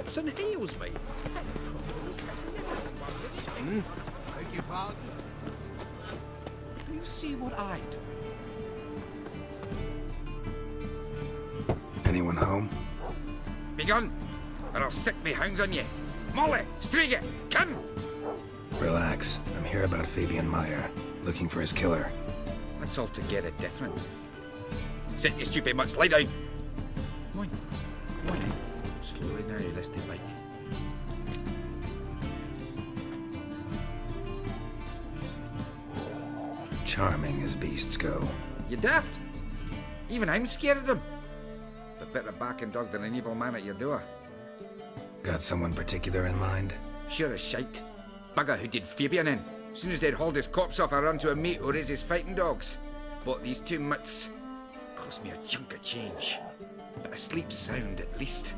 tops and heels, mate. Beg your pardon? Do you see what I do? Anyone home? Begone, or I'll sick me hounds on you. Molly, Striga, come! Relax. I'm here about Fabian Meyer, looking for his killer. That's altogether different. Sit, you stupid mutts, lie down. Come on, come on in. Slowly now, lest they bite you. Charming as beasts go. You daft? Even I'm scared of them. But better backing dog than an evil man at your door. Got someone particular in mind? Sure as shite. Bugger who did Fabian in. Soon as they'd hauled his corpse off, I run to a mate who raises fighting dogs. Bought these two mutts. Cost me a chunk of change. But I sleep sound at least.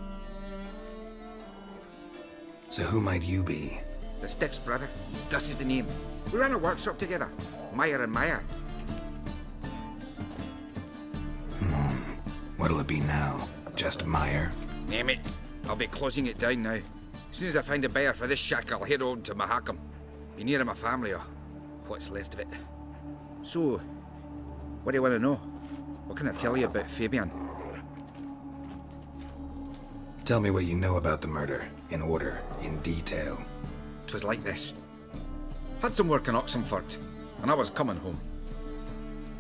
So who might you be? The Stiff's brother. Gus is the name. We ran a workshop together. Meyer and Meyer. What'll it be now? Just Meyer? Name it. I'll be closing it down now. As soon as I find a buyer for this shack, I'll head on to Mahakam. Be near my family or what's left of it. So, what do you want to know? What can I tell you about Fabian? Tell me what you know about the murder, in order, in detail. 'Twas like this. Had some work in Oxenford, and I was coming home.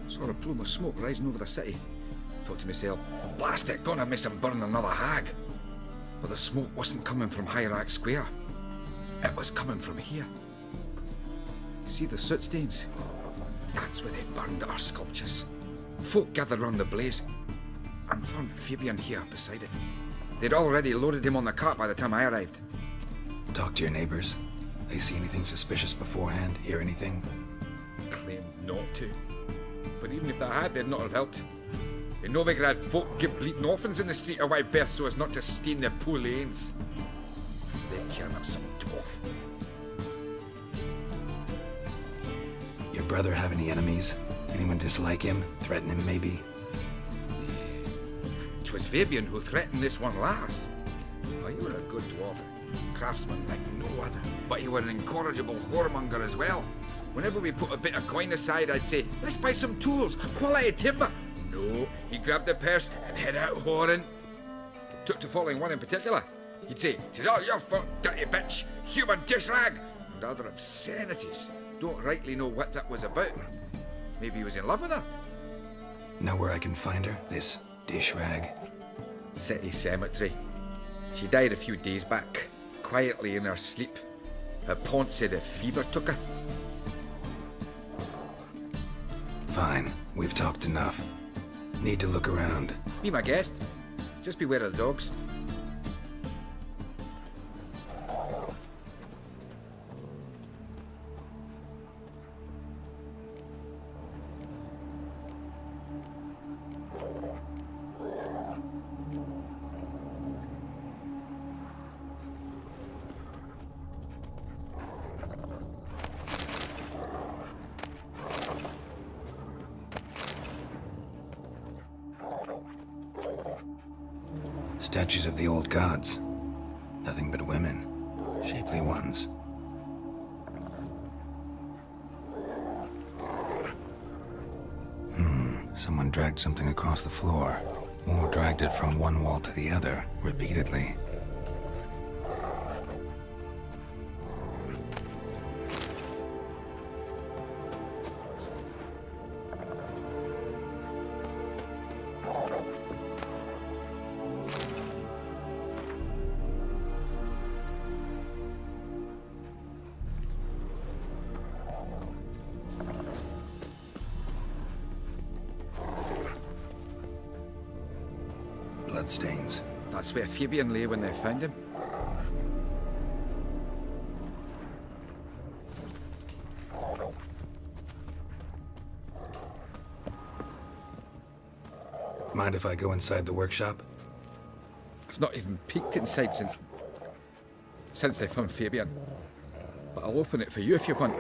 Saw a plume of smoke rising over the city. Thought to myself, blast it, gonna miss him burn another hag. But the smoke wasn't coming from Hierarch Square. It was coming from here. See the soot stains? That's where they burned our sculptures. Folk gathered round the blaze and found Fabian here beside it. They'd already loaded him on the cart by the time I arrived. Talk to your neighbors. They see anything suspicious beforehand? Hear anything? Claimed not to. But even if they had, they'd not have helped. In Novigrad, folk give bleating orphans in the street a wide berth so as not to stain their poor lanes. They care not some dwarf. Your brother have any enemies? Anyone dislike him? Threaten him, maybe? 'Twas Fabian who threatened this one last. Oh, he were a good dwarf, craftsman like no other. But he were an incorrigible whoremonger as well. Whenever we put a bit of coin aside, I'd say, let's buy some tools, quality timber. No, he grabbed the purse and head out whoring. Took to following one in particular. He'd say, "'Tis all your fault, dirty bitch, human dish rag," and other obscenities. Don't rightly know what that was about. Maybe he was in love with her. Know where I can find her? This dish rag? City cemetery. She died a few days back, quietly in her sleep. Her pont said a fever took her. Fine, we've talked enough. Need to look around. Be my guest. Just beware of the dogs. Statues of the old gods. Nothing but women. Shapely ones. Someone dragged something across the floor. Or dragged it from one wall to the other, repeatedly. Bloodstains. That's where Fabian lay when they found him. Mind if I go inside the workshop? I've not even peeked inside since they found Fabian. But I'll open it for you if you want.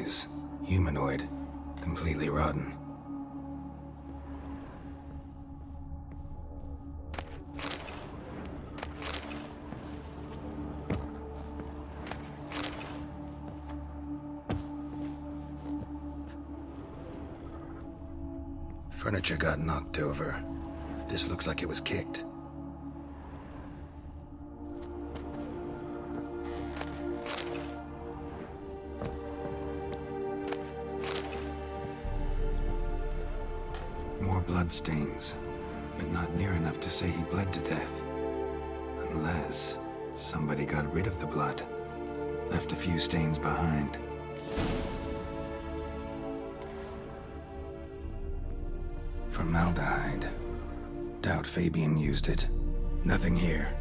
eyes. Humanoid. Completely rotten. Furniture got knocked over. This looks like it was kicked. More bloodstains, but not near enough to say he bled to death. Unless somebody got rid of the blood. Left a few stains behind. Formaldehyde. Doubt Fabian used it. Nothing here.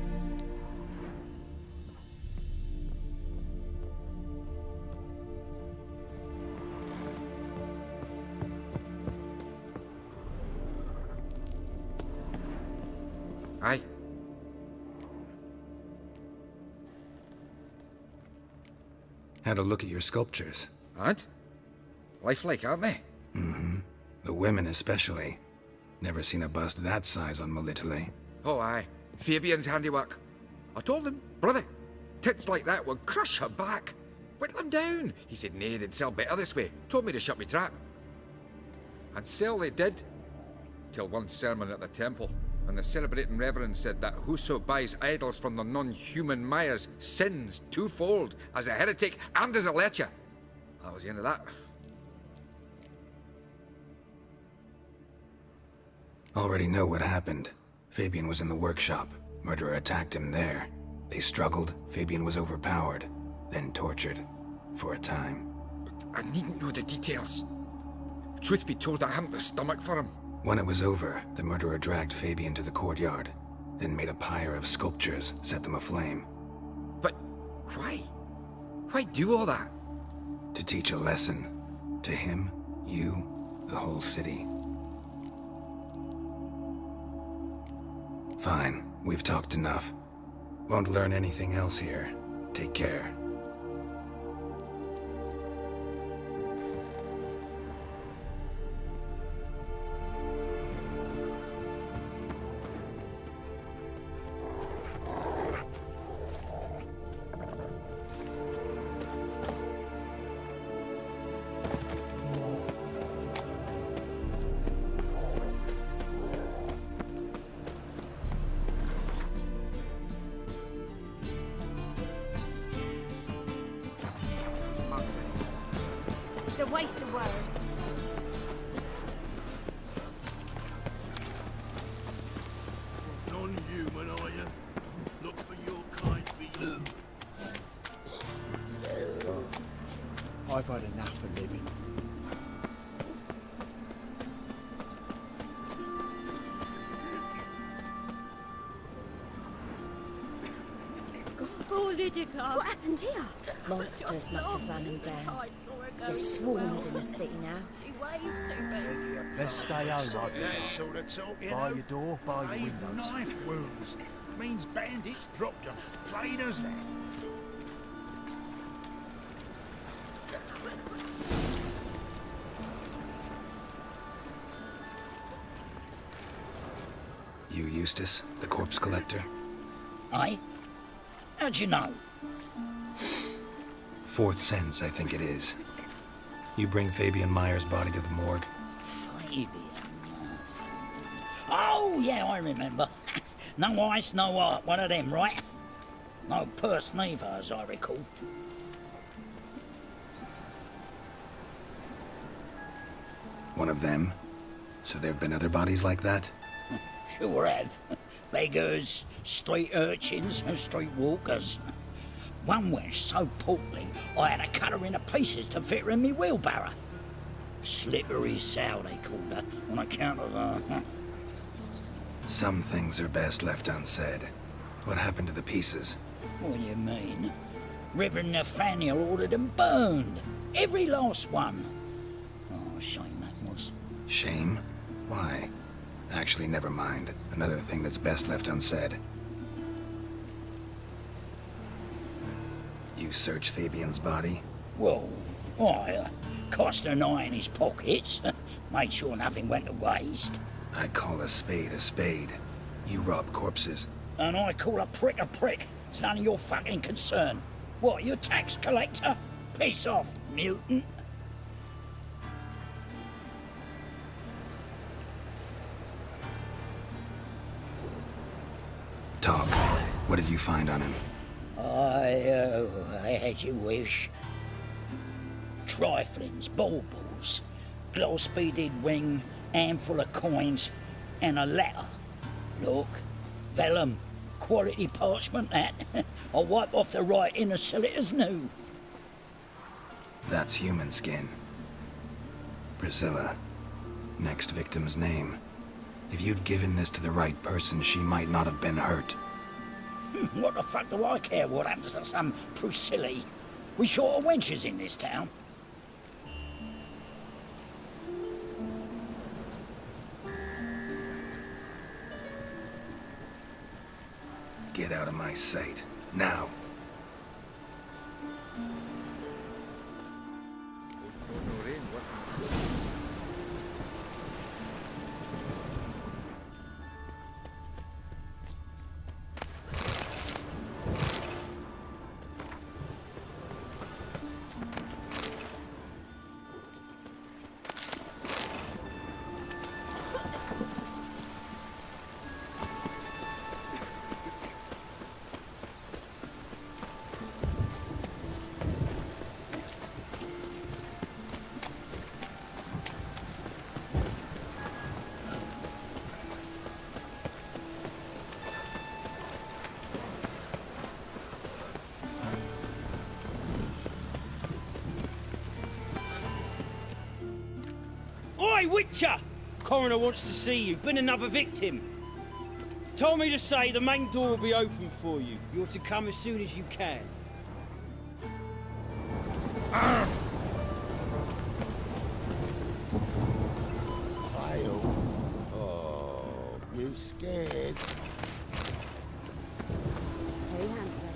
Aye. Had a look at your sculptures. And? Lifelike, aren't they? The women especially. Never seen a bust that size on Melitele. Oh, aye. Fabian's handiwork. I told him, brother, tits like that would crush her back. Whittle him down. He said, nay, they'd sell better this way. Told me to shut me trap. And sell they did. Till one sermon at the temple, and the celebrating reverend said that whoso buys idols from the non-human Myers sins twofold, as a heretic and as a lecher. That was the end of that. Already know what happened. Fabian was in the workshop. Murderer attacked him there. They struggled. Fabian was overpowered, then tortured. For a time. I needn't know the details. Truth be told, I hadn't the stomach for him. When it was over, the murderer dragged Fabian to the courtyard, then made a pyre of sculptures, set them aflame. But why? Why do all that? To teach a lesson. To him, you, the whole city. Fine, we've talked enough. Won't learn anything else here. Take care. It's a waste of words. Non-human, are you? Look for your kind being. I've had enough of living. Poor Lydica. What happened here? Monsters must have run him down. There's swarms in the city now. She waved to me. Let's stay home after That this. sort of talk, you By know. your door, by your Brave windows. knife wounds. Means bandits dropped them. Plain as that. You, Eustace, the corpse collector? Aye? How'd you know? Fourth sense, I think it is. You bring Fabian Myers' body to the morgue? Fabian. Oh, yeah, I remember. No ice, no art, one of them, right? No purse neither, as I recall. One of them? So there have been other bodies like that? Sure have. Beggars, street urchins, and street walkers. One went so portly, I had to cut her into pieces to fit her in me wheelbarrow. Slippery sow, they called her, on account of her. Some things are best left unsaid. What happened to the pieces? What do you mean? Reverend Nathaniel ordered them burned. Every last one. Oh, shame that was. Shame? Why? Actually, never mind. Another thing that's best left unsaid. You search Fabian's body? Well, I cast an eye in his pockets, made sure nothing went to waste. I call a spade a spade. You rob corpses. And I call a prick a prick. It's none of your fucking concern. What, you tax collector? Piss off, mutant. Talk. What did you find on him? As you wish. Triflings, baubles, gloss-beaded ring, handful of coins, and a letter. Look, vellum, quality parchment that. I'll wipe off the writing and sell it as new. That's human skin. Priscilla. Next victim's name. If you'd given this to the right person, she might not have been hurt. What the fuck do I care what happens to some Priscilla? We short of wenches in this town. Get out of my sight. Now. Oi, Witcher! Coroner wants to see you. Been another victim. Told me to say the main door will be open for you. You're to come as soon as you can. Fail. Oh, you scared? Hey, handsome.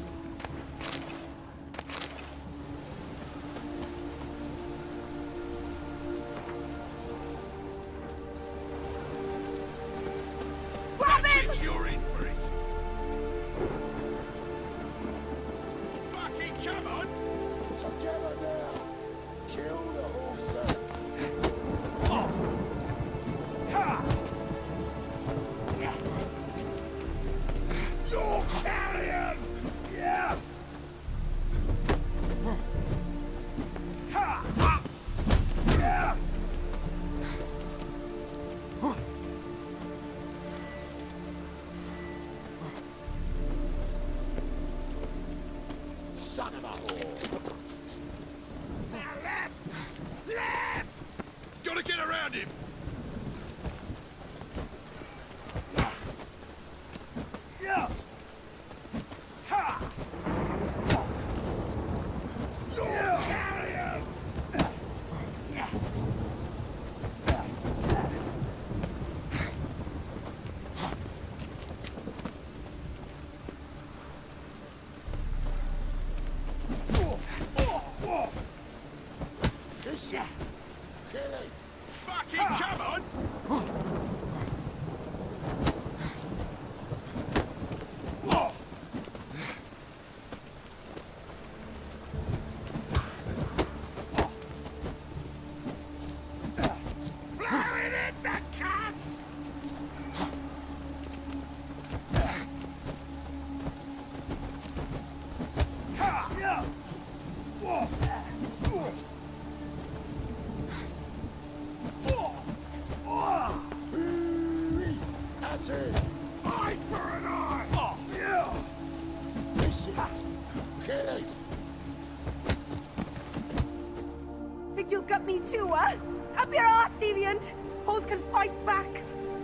That's it, you're in for it. Fucking come on! Together now! Kill the horse! You're carrion! Yeah! Yeah! Son of a whore! Now left! Left! Gotta get around him! Yeah! Ha! You're carrion! This ya! Kill him! Fucking come on! Blowing it, the cats! That's it! Eye for an eye! Oh, yeah! This is kill him! Think you'll gut me too, huh? Up your ass, deviant! Hoes can fight back!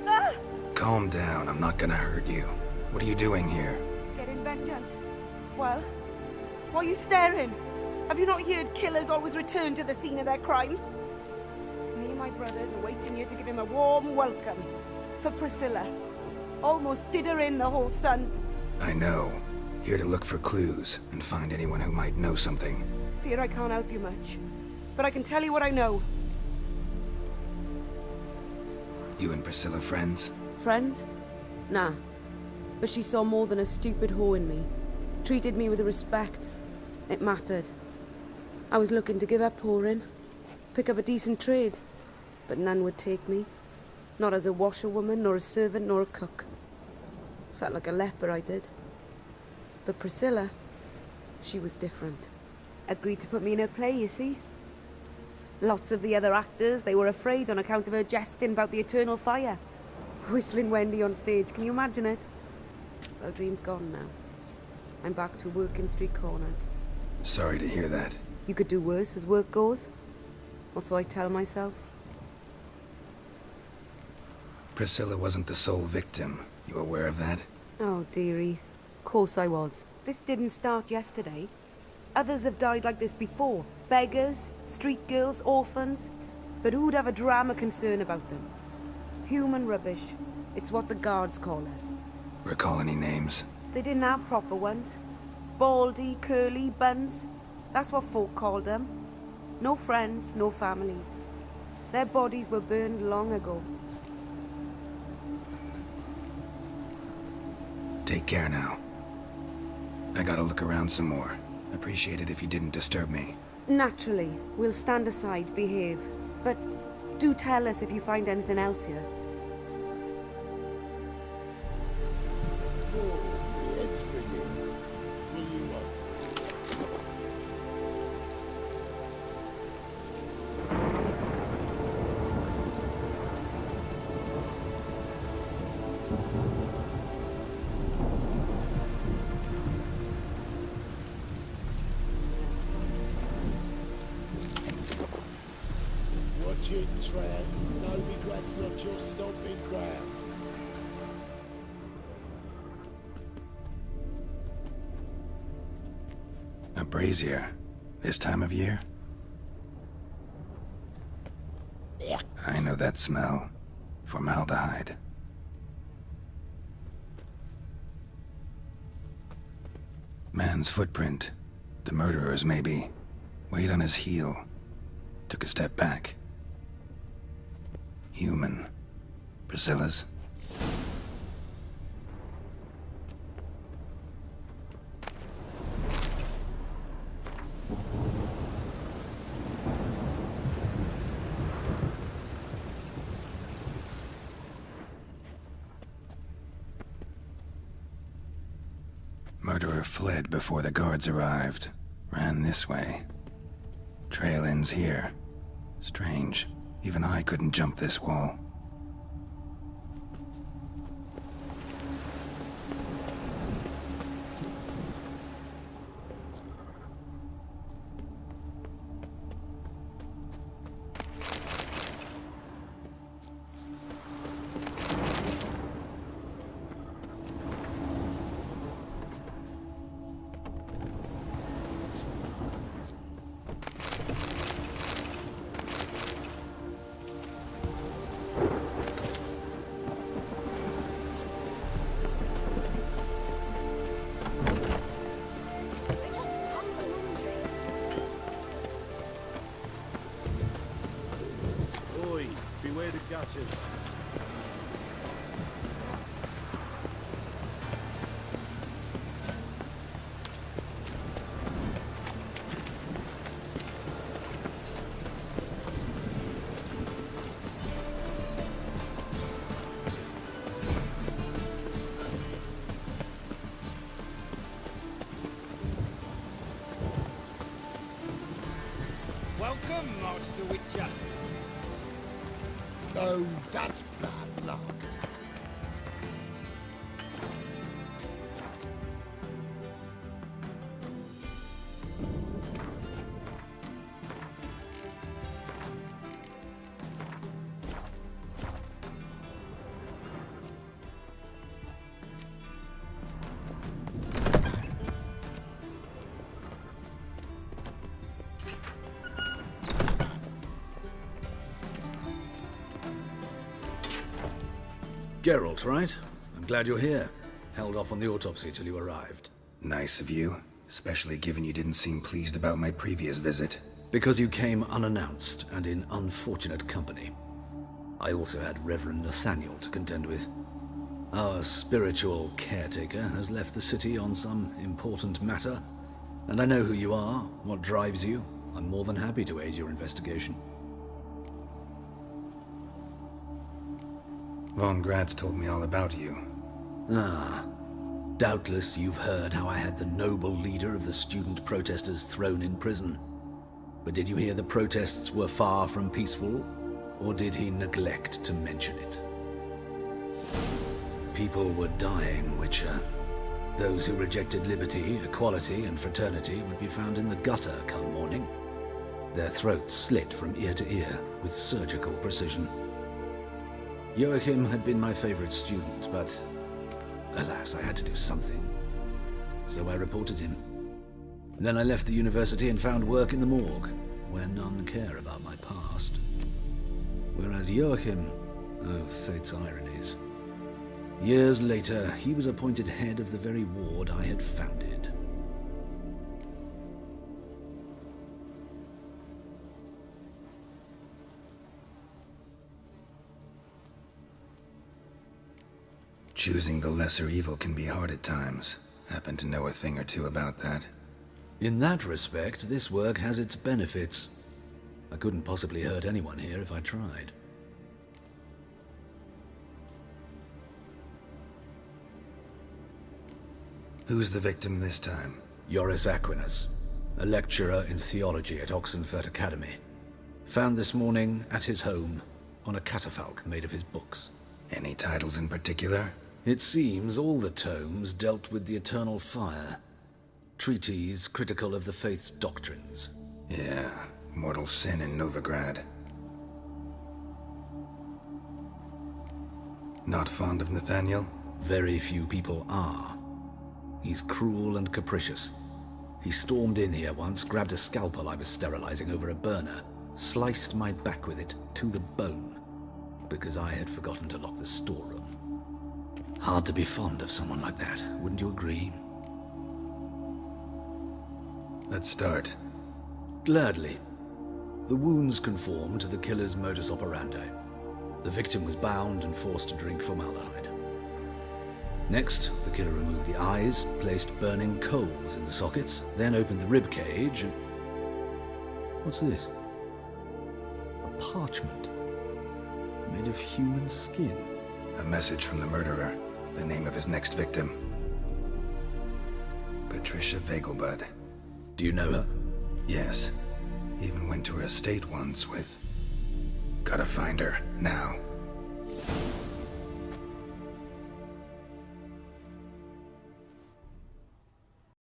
Ah! Calm down, I'm not gonna hurt you. What are you doing here? Getting vengeance. Well, why are you staring? Have you not heard killers always return to the scene of their crime? Me and my brothers are waiting here to give him a warm welcome. For Priscilla. Almost did her in, the whole son. I know. Here to look for clues and find anyone who might know something. Fear I can't help you much. but I can tell you what I know. You and Priscilla friends? Friends? Nah. But she saw more than a stupid whore in me. Treated me with respect. It mattered. I was looking to give up whoring. Pick up a decent trade. But none would take me. Not as a washerwoman, nor a servant, nor a cook. Felt like a leper, I did. But Priscilla, she was different. Agreed to put me in her play, you see. Lots of the other actors, they were afraid on account of her jesting about the eternal fire. Whistling Wendy on stage, can you imagine it? Well, dream's gone now. I'm back to working street corners. Sorry to hear that. You could do worse as work goes. Or so I tell myself. Priscilla wasn't the sole victim. You aware of that? Oh, dearie. Course I was. This didn't start yesterday. Others have died like this before. Beggars, street girls, orphans. But who'd have a drama concern about them? Human rubbish. It's what the guards call us. Recall any names? They didn't have proper ones. Baldy, curly, buns. That's what folk called them. No friends, no families. Their bodies were burned long ago. Take care now. I gotta look around some more. Appreciate it if you didn't disturb me. Naturally, we'll stand aside, behave. But do tell us if you find anything else here. It's ringing. Will you watch it, Tran. No regrets, not your stomping ground. A brazier. This time of year? Yeah. I know that smell. Formaldehyde. Man's footprint. The murderer's, maybe. Weight on his heel. Took a step back. Human. Priscilla's? Murderer fled before the guards arrived. Ran this way. Trail ends here. Strange. Even I couldn't jump this wall. I just hung the laundry. Oi, beware the gutters. Welcome, Master Witcher. Oh, that's bad luck. Geralt, right? I'm glad you're here. Held off on the autopsy till you arrived. Nice of you, especially given you didn't seem pleased about my previous visit. Because you came unannounced and in unfortunate company. I also had Reverend Nathaniel to contend with. Our spiritual caretaker has left the city on some important matter, and I know who you are, what drives you. I'm more than happy to aid your investigation. Von Gratz told me all about you. Ah, doubtless you've heard how I had the noble leader of the student protesters thrown in prison. But did you hear the protests were far from peaceful, or did he neglect to mention it? People were dying, Witcher. Those who rejected liberty, equality, and fraternity would be found in the gutter come morning. Their throats slit from ear to ear with surgical precision. Joachim had been my favorite student, but alas, I had to do something. So I reported him. Then I left the university and found work in the morgue, where none care about my past. Whereas Joachim, oh, fate's ironies. Years later, he was appointed head of the very ward I had founded. Choosing the lesser evil can be hard at times. Happen to know a thing or two about that. In that respect, this work has its benefits. I couldn't possibly hurt anyone here if I tried. Who's the victim this time? Joris Aquinas, a lecturer in theology at Oxenfurt Academy. Found this morning at his home on a catafalque made of his books. Any titles in particular? It seems all the tomes dealt with the eternal fire. Treatises critical of the faith's doctrines. Yeah, mortal sin in Novigrad. Not fond of Nathaniel? Very few people are. He's cruel and capricious. He stormed in here once, grabbed a scalpel I was sterilizing over a burner, sliced my back with it to the bone, because I had forgotten to lock the storeroom. Hard to be fond of someone like that, wouldn't you agree? Let's start. Gladly. The wounds conform to the killer's modus operandi. The victim was bound and forced to drink formaldehyde. Next, the killer removed the eyes, placed burning coals in the sockets, then opened the rib cage and... What's this? A parchment made of human skin. A message from the murderer. The name of his next victim. Patricia Vegelbud. Do you know her? Yes. Even went to her estate once with... Gotta find her, now.